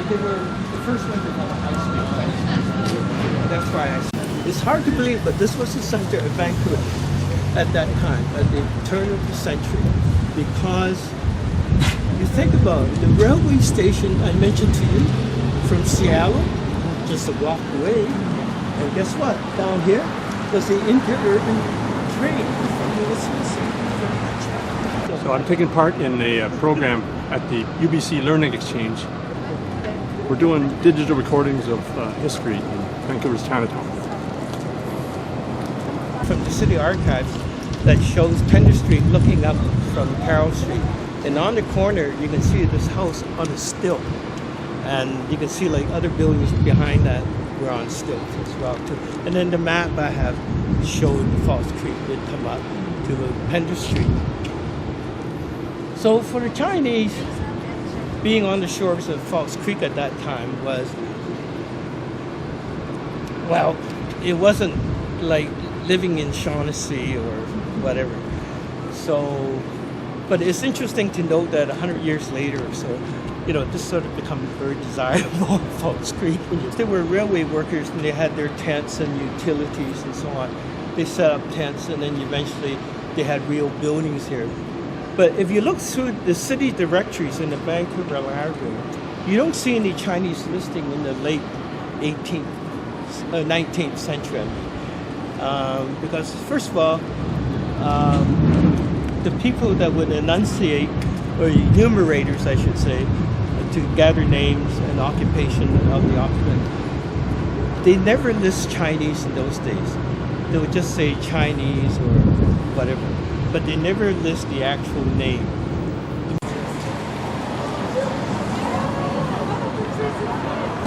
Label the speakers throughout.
Speaker 1: they were the first one to have a high street. That's why it's hard to believe, but this was the center of Vancouver at that time, at the turn of the century, because you think about it, the railway station I mentioned to you from Seattle, just a walk away, and guess what? Down here was the interurban train from the
Speaker 2: So I'm taking part in a program at the UBC Learning Exchange. We're doing digital recordings of history in Vancouver's Chinatown.
Speaker 1: From the City Archives that shows Pender Street looking up from Carroll Street. And on the corner, you can see this house on a stilt. And you can see like other buildings behind that were on stilts as well too. And then the map I have showed False Creek would come up to Pender Street. So for the Chinese, being on the shores of False Creek at that time was, well, it wasn't like living in Shaughnessy or whatever. So, but it's interesting to note that 100 years later or so, you know, this sort of become very desirable, False Creek. There were railway workers and they had their tents and utilities and so on. They set up tents and then eventually they had real buildings here. But if you look through the city directories in the Vancouver Library, you don't see any Chinese listing in the late 19th century. Because first of all, the people that would enunciate, or enumerators I should say, to gather names and occupation of the occupant, they never list Chinese in those days. They would just say Chinese or whatever, but they never list the actual name.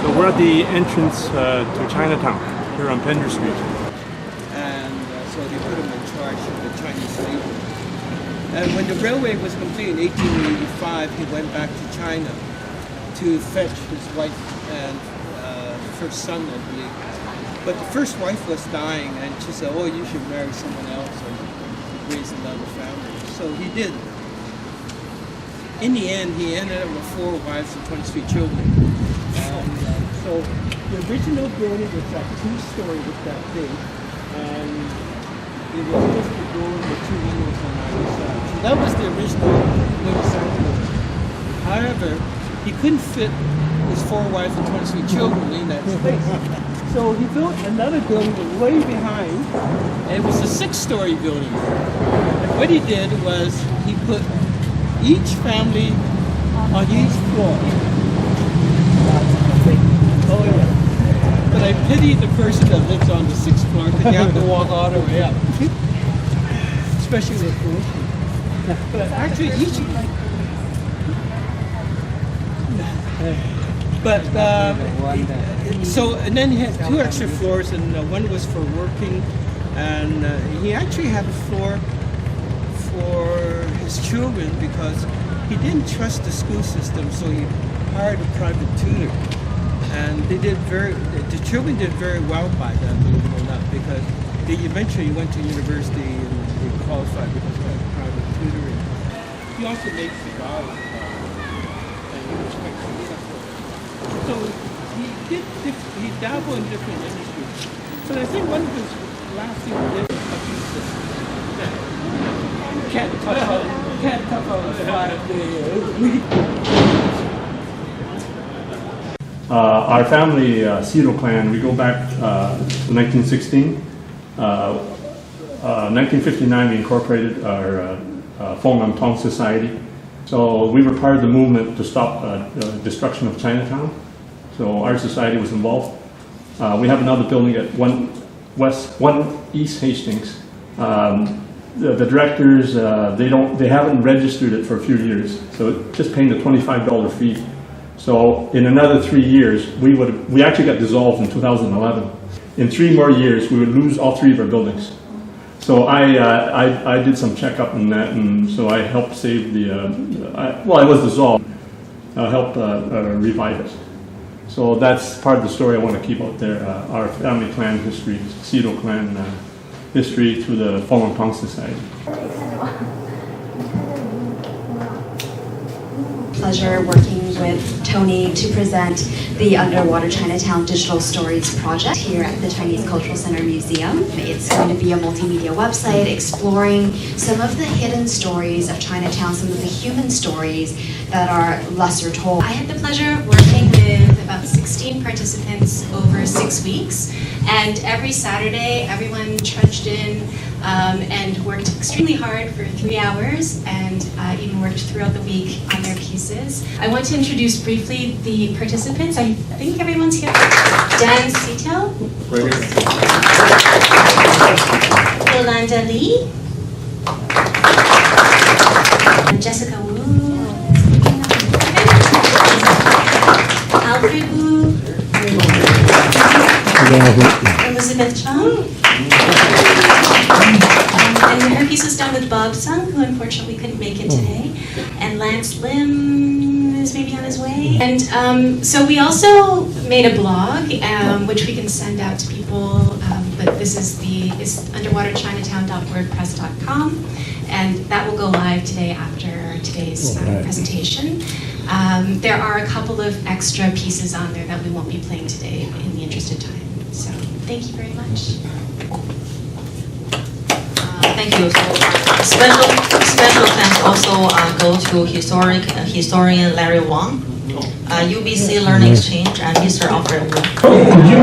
Speaker 2: So we're at the entrance to Chinatown here on Pender Street.
Speaker 1: So they put him in charge of the Chinese labor. And when the railway was complete in 1885, he went back to China to fetch his wife and first son, I believe. But the first wife was dying, and she said, "Oh, you should marry someone else and raise another family." So he did. In the end, he ended up with 4 wives and 23 children. And so the original building was that 2-story with that big, and it was just the door and the 2 windows on either side. So that was the original motorcycle. However, he couldn't fit his 4 wives and 23 children in that space. So he built another building way behind, and it was a 6-story building. And what he did was he put each family on each floor. Oh yeah. But I pity the person that lives on the 6th floor because you have to walk all the way up. Especially with food. But actually each... So, and then he had 2 extra floors, and one was for working, and he actually had a floor for his children because he didn't trust the school system, so he hired a private tutor. And the children did very well by that, believe it or not, because they eventually went to university and they qualified because of private tutoring. He also made cigars, and he was quite successful. So he dabbled in different industries. So I think one of his last things he did was can't tough out 5 days.
Speaker 2: Our family, Seto clan, we go back to 1916. 1959 we incorporated our Wong Society. So we were part of the movement to stop the destruction of Chinatown. So our society was involved. We have another building at 1 East Hastings. The directors, they haven't registered it for a few years, so just paying the $25 fee. So in another 3 years, we actually got dissolved in 2011. In 3 more years, we would lose all 3 of our buildings. So I did some checkup on that, and so I helped save it was dissolved. I helped revive it. So that's part of the story I want to keep out there. Our family clan history, Seto clan history through the Wong Society.
Speaker 3: Pleasure working with Tony to present the Underwater Chinatown Digital Stories project here at the Chinese Cultural Center Museum. It's going to be a multimedia website exploring some of the hidden stories of Chinatown, some of the human stories that are lesser told.
Speaker 4: I had the pleasure of working with about 16 participants over 6 weeks, and every Saturday everyone trudged in and worked extremely hard for 3 hours, and even worked throughout the week on their pieces. I want to introduce briefly the participants. I think everyone's here. Dan Seto, Yolanda Lee, Jessica Wu, Alfred Wu, Elizabeth Chung, and her piece was done with Bob Sung, who unfortunately couldn't make it today, and Lance Lim is maybe on his way. And so we also made a blog, which we can send out to people, but this is underwaterchinatown.wordpress.com, and that will go live today after today's presentation. There are a couple of extra pieces on there that we won't be playing today in the interest of time. So thank you very much.
Speaker 5: Thank you. Special thanks also go to historian Larry Wong, UBC Learning Exchange, and Mr. Alfred Wu.
Speaker 2: Could you,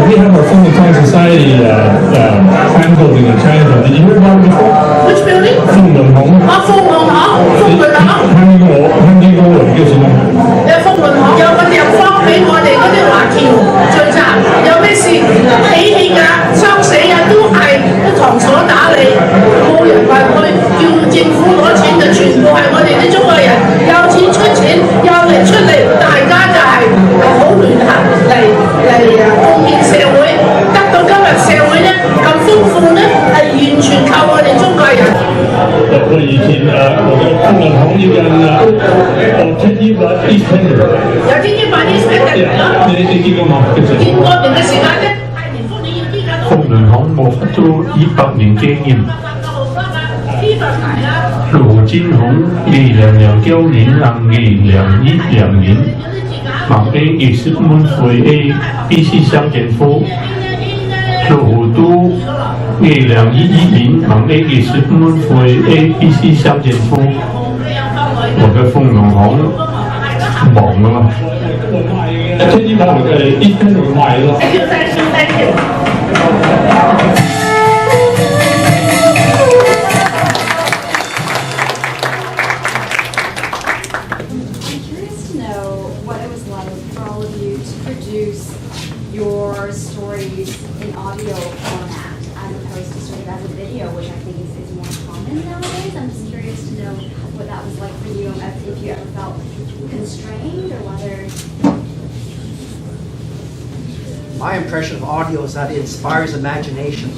Speaker 2: we have our Chinatown Society fan building in Chinatown. Did you hear about it before?
Speaker 6: Which building?
Speaker 2: 鳳麟巷。
Speaker 6: 鳳麟巷，鳳麟巷。
Speaker 2: 聽過叫什麼？
Speaker 6: 鳳麟巷有個地方俾我哋嗰啲華僑聚集，有咩事喜慶啊、喪死啊都係堂所打理，冇人話去叫政府攞錢嘅，全部係我哋啲中國人有錢出錢，有力出力，大家就係好聯合嚟貢獻社會，得到今日社會咧咁豐富咧，係完全靠我哋中國人。
Speaker 2: 我哋以前我哋鳳麟巷要近天衣白 East End。
Speaker 6: 有天衣白 East End
Speaker 2: 你見過嗎？
Speaker 6: 見過段嘅時間咧，太年豐你要啲㗎都。
Speaker 7: 鳳麟巷獲得咗200年經驗。如今從2009年至2012年，盲 A 20蚊會 A BC 鄉政府，如都2011年盲 A 20蚊會 A BC 鄉政府，我嘅鳳麟巷忙啊嘛。
Speaker 2: 天衣白East End 會賣咯。
Speaker 3: Your stories in audio format as opposed to sort of as a video, which I think is more common nowadays. I'm just curious to know what that was like for you, if you ever felt constrained or whether...
Speaker 8: My impression of audio is that it inspires imagination.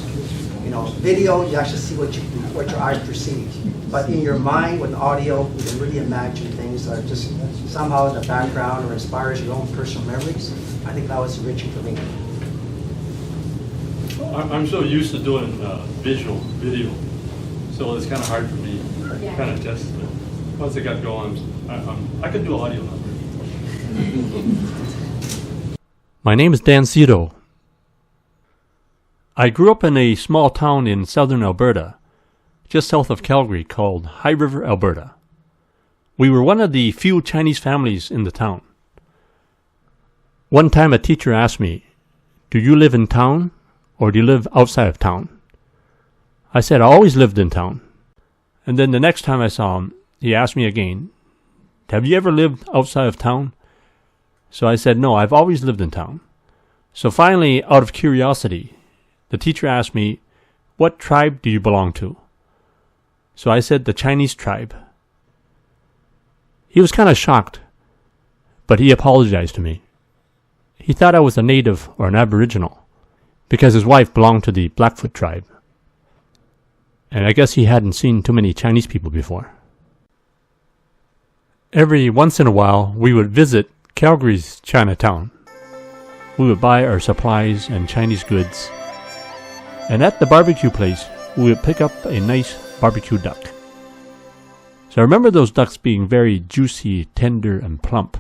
Speaker 8: You know, video, you actually see what your eyes perceive. But in your mind, with audio, you can really imagine things that are just somehow in the background or inspires your own personal memories. I think that was enriching for me.
Speaker 9: I'm so used to doing video, so it's kind of hard for me.
Speaker 3: Yeah.
Speaker 9: Kind of just once it got going, I could do audio now.
Speaker 10: My name is Dan Seto. I grew up in a small town in southern Alberta, just south of Calgary, called High River, Alberta. We were one of the few Chinese families in the town. One time a teacher asked me, "Do you live in town or do you live outside of town?" I said, "I always lived in town." And then the next time I saw him, he asked me again, "Have you ever lived outside of town?" So I said, "No, I've always lived in town." So finally, out of curiosity, the teacher asked me, "What tribe do you belong to?" So I said, "The Chinese tribe." He was kind of shocked, but he apologized to me. He thought I was a native or an aboriginal because his wife belonged to the Blackfoot tribe. And I guess he hadn't seen too many Chinese people before. Every once in a while, we would visit Calgary's Chinatown. We would buy our supplies and Chinese goods. And at the barbecue place, we would pick up a nice barbecue duck. So I remember those ducks being very juicy, tender, and plump.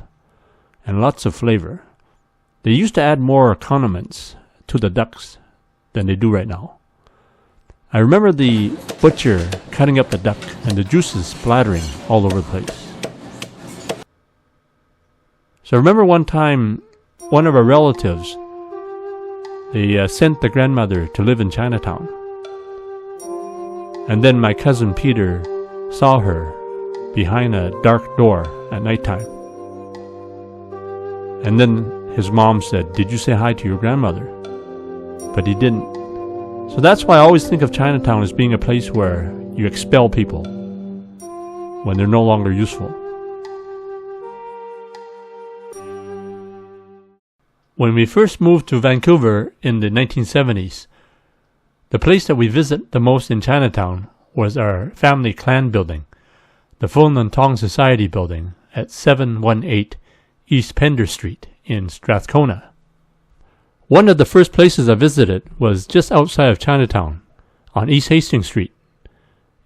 Speaker 10: and lots of flavor. They used to add more condiments to the ducks than they do right now. I remember the butcher cutting up the duck and the juices splattering all over the place. So I remember one time, one of our relatives, they sent the grandmother to live in Chinatown. And then my cousin Peter saw her behind a dark door at nighttime. And then his mom said, "Did you say hi to your grandmother?" But he didn't. So that's why I always think of Chinatown as being a place where you expel people when they're no longer useful. When we first moved to Vancouver in the 1970s, the place that we visit the most in Chinatown was our family clan building, the Fung Nun Tong Society building at 718 East Pender Street in Strathcona. One of the first places I visited was just outside of Chinatown on East Hastings Street.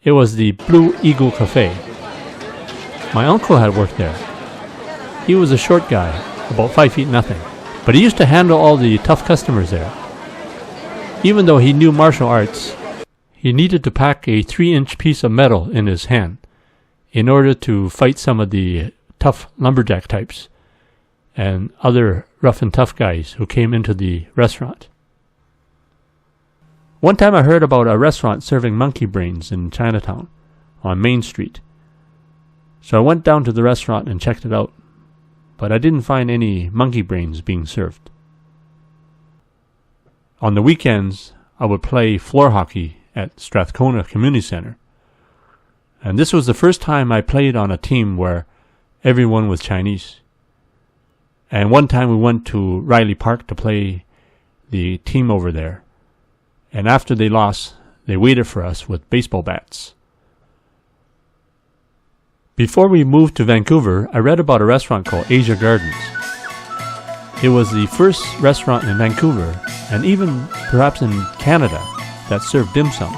Speaker 10: It was the Blue Eagle Cafe. My uncle had worked there. He was a short guy, about 5 feet nothing, but he used to handle all the tough customers there. Even though he knew martial arts, he needed to pack a 3-inch piece of metal in his hand in order to fight some of the tough lumberjack types and other rough and tough guys who came into the restaurant. One time I heard about a restaurant serving monkey brains in Chinatown on Main Street. So I went down to the restaurant and checked it out, but I didn't find any monkey brains being served. On the weekends, I would play floor hockey at Strathcona Community Center. And this was the first time I played on a team where everyone was Chinese. And one time we went to Riley Park to play the team over there. And after they lost, they waited for us with baseball bats. Before we moved to Vancouver, I read about a restaurant called Asia Gardens. It was the first restaurant in Vancouver, and even perhaps in Canada, that served dim sum.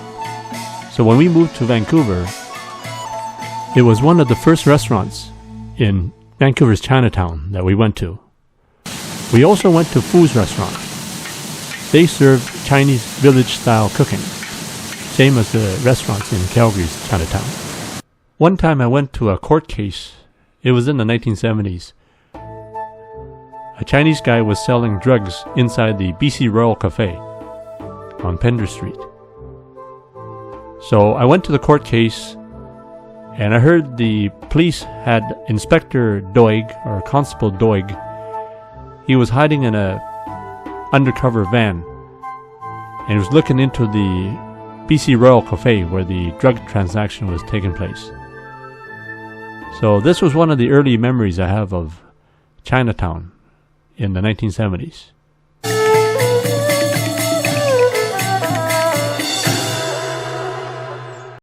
Speaker 10: So when we moved to Vancouver, it was one of the first restaurants in Vancouver's Chinatown that we went to. We also went to Fu's restaurant. They served Chinese village-style cooking, same as the restaurants in Calgary's Chinatown. One time I went to a court case. It was in the 1970s. A Chinese guy was selling drugs inside the BC Royal Cafe on Pender Street. So I went to the court case, and I heard the police had Inspector Doig, or Constable Doig. He was hiding in a undercover van, and he was looking into the BC Royal Cafe where the drug transaction was taking place. So this was one of the early memories I have of Chinatown in the 1970s.